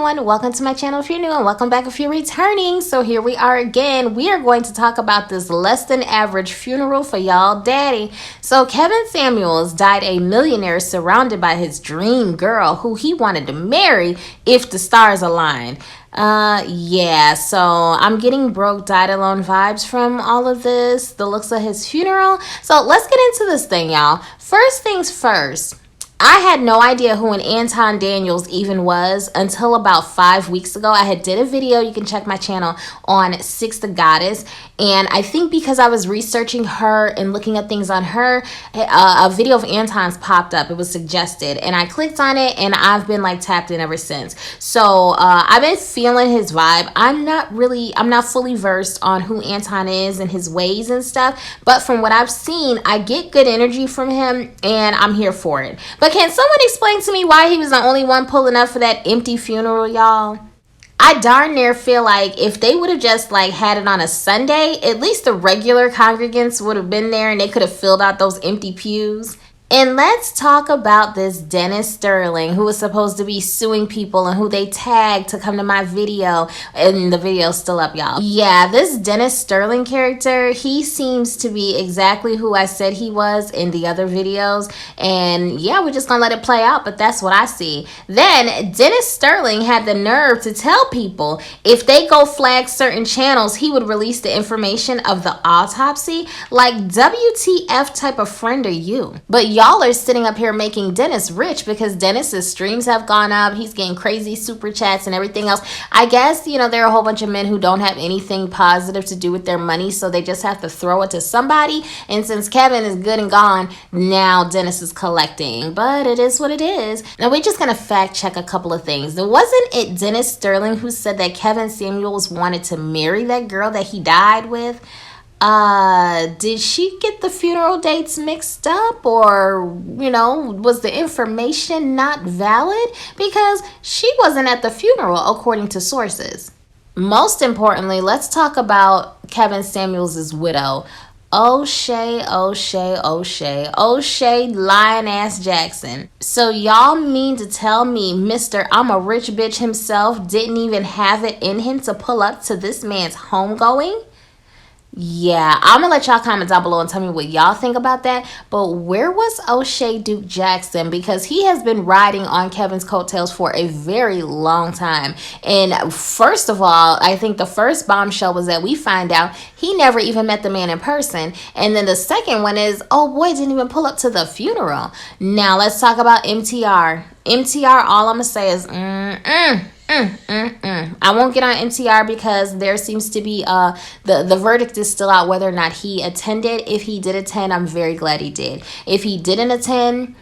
everyone, welcome to my channel if you're new and welcome back if you're returning. So here we are again. We are going to talk about this less than average funeral for y'all daddy. So Kevin Samuels died a millionaire surrounded by his dream girl who he wanted to marry if the stars aligned. Yeah, so I'm getting broke, died alone vibes from all of this, the looks of his funeral. So let's get into this thing, y'all. First things first. I had no idea who an Anton Daniels even was until about 5 weeks ago. I had did a video, you can check my channel, on Six the Goddess. And I think because I was researching her and looking at things on her, a video of Anton's popped up. It was suggested. And I clicked on it and I've been like tapped in ever since. So I've been feeling his vibe. I'm not fully versed on who Anton is and his ways and stuff. But from what I've seen, I get good energy from him and I'm here for it. But can someone explain to me why he was the only one pulling up for that empty funeral, y'all? I darn near feel like if they would have just like had it on a Sunday, at least the regular congregants would have been there and they could have filled out those empty pews. And let's talk about this Dennis Sterling, who was supposed to be suing people and who they tagged to come to my video. And the video's still up, y'all. Yeah, this Dennis Sterling character, he seems to be exactly who I said he was in the other videos. And yeah, we're just gonna let it play out, but that's what I see. Then Dennis Sterling had the nerve to tell people if they go flag certain channels, he would release the information of the autopsy. Like, WTF type of friend are you? But y'all are sitting up here making Dennis rich because Dennis's streams have gone up. He's getting crazy super chats and everything else. I guess, you know, there are a whole bunch of men who don't have anything positive to do with their money, so they just have to throw it to somebody. And since Kevin is good and gone, now Dennis is collecting. But it is what it is. Now we're just going to fact check a couple of things. Wasn't it Dennis Sterling who said that Kevin Samuels wanted to marry that girl that he died with? Did she get the funeral dates mixed up, or, you know, was the information not valid? Because she wasn't at the funeral, according to sources. Most importantly, let's talk about Kevin Samuels' widow. O'Shea Lion-ass Jackson. So y'all mean to tell me Mr. I'm a rich bitch himself didn't even have it in him to pull up to this man's homegoing? Yeah, I'm gonna let y'all comment down below and tell me what y'all think about that. But where was O'Shea Duke Jackson? Because he has been riding on Kevin's coattails for a very long time. And first of all, I think the first bombshell was that we find out he never even met the man in person. And then the second one is, oh boy, didn't even pull up to the funeral. Now let's talk about MTR. MTR, all I'm gonna say is I won't get on MTR because there seems to be the verdict is still out whether or not he attended. If he did attend, I'm very glad he did. If he didn't attend,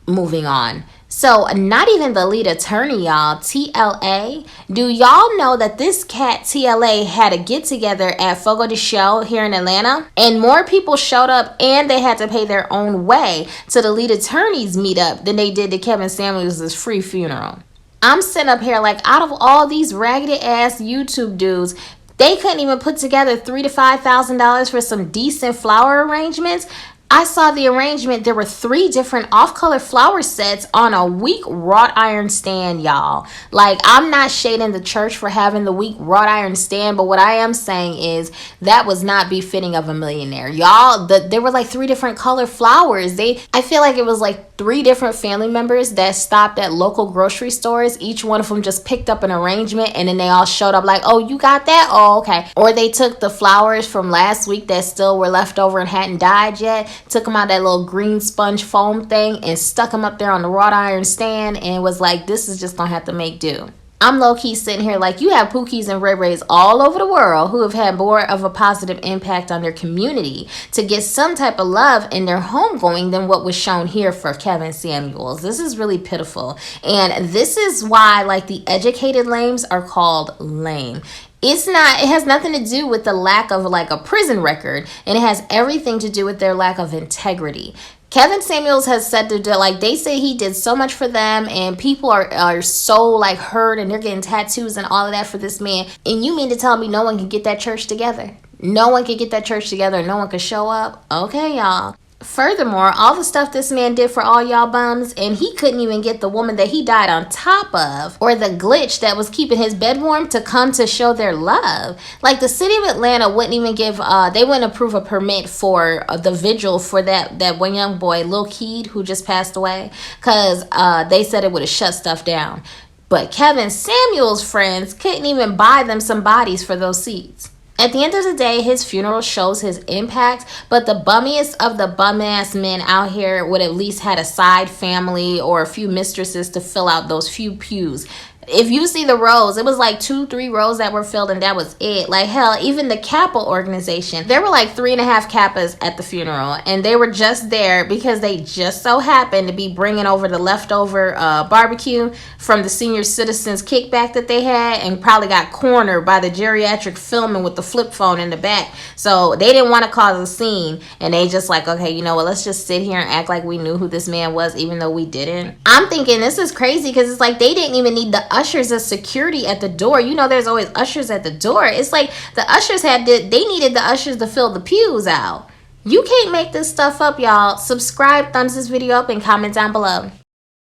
moving on. So not even the lead attorney, y'all, TLA. Do y'all know that this cat TLA had a get together at Fogo de Show here in Atlanta, and more people showed up and they had to pay their own way to the lead attorney's meetup than they did to Kevin Samuels' free funeral. I'm sitting up here like, out of all these raggedy ass YouTube dudes, they couldn't even put together $3,000 to $5,000 for some decent flower arrangements. I saw the arrangement. There were 3 different off-color flower sets on a weak wrought iron stand, y'all. Like, I'm not shading the church for having the weak wrought iron stand, but what I am saying is that was not befitting of a millionaire. Y'all, there were like 3 different color flowers. I feel like it was like 3 different family members that stopped at local grocery stores. Each one of them just picked up an arrangement and then they all showed up like, oh, you got that? Oh, okay. Or they took the flowers from last week that still were left over and hadn't died yet, took them out that little green sponge foam thing and stuck them up there on the wrought iron stand and was like, this is just gonna have to make do. I'm low-key sitting here like, you have Pookies and Ray Rays all over the world who have had more of a positive impact on their community to get some type of love in their homegoing than what was shown here for Kevin Samuels. This is really pitiful. And this is why, like, the educated lames are called lame. It has nothing to do with the lack of like a prison record, and it has everything to do with their lack of integrity. Kevin Samuels has said that, like, they say he did so much for them and people are so like hurt and they're getting tattoos and all of that for this man. And you mean to tell me no one can get that church together? No one can get that church together and no one can show up? Okay, y'all. Furthermore, all the stuff this man did for all y'all bums, and he couldn't even get the woman that he died on top of, or the glitch that was keeping his bed warm, to come to show their love. Like, the city of Atlanta wouldn't even give, they wouldn't approve a permit for the vigil for that one young boy, Lil Keed, who just passed away, because they said it would have shut stuff down. But Kevin Samuel's friends couldn't even buy them some bodies for those seats. At the end of the day, his funeral shows his impact, but the bummiest of the bum-ass men out here would at least had a side family or a few mistresses to fill out those few pews. If you see the rows, it was like 2-3 rows that were filled, and that was it. Like, hell, even the Kappa organization, there were like 3.5 Kappas at the funeral, and they were just there because they just so happened to be bringing over the leftover barbecue from the senior citizens kickback that they had, and probably got cornered by the geriatric filming with the flip phone in the back. So they didn't want to cause a scene, and they just like, okay, you know what, let's just sit here and act like we knew who this man was, even though we didn't. I'm thinking this is crazy, because it's like they didn't even need the ushers as security at the door. You know, there's always ushers at the door. It's like the ushers they needed the ushers to fill the pews out. You can't make this stuff up, y'all. Subscribe, thumbs this video up, and comment down below.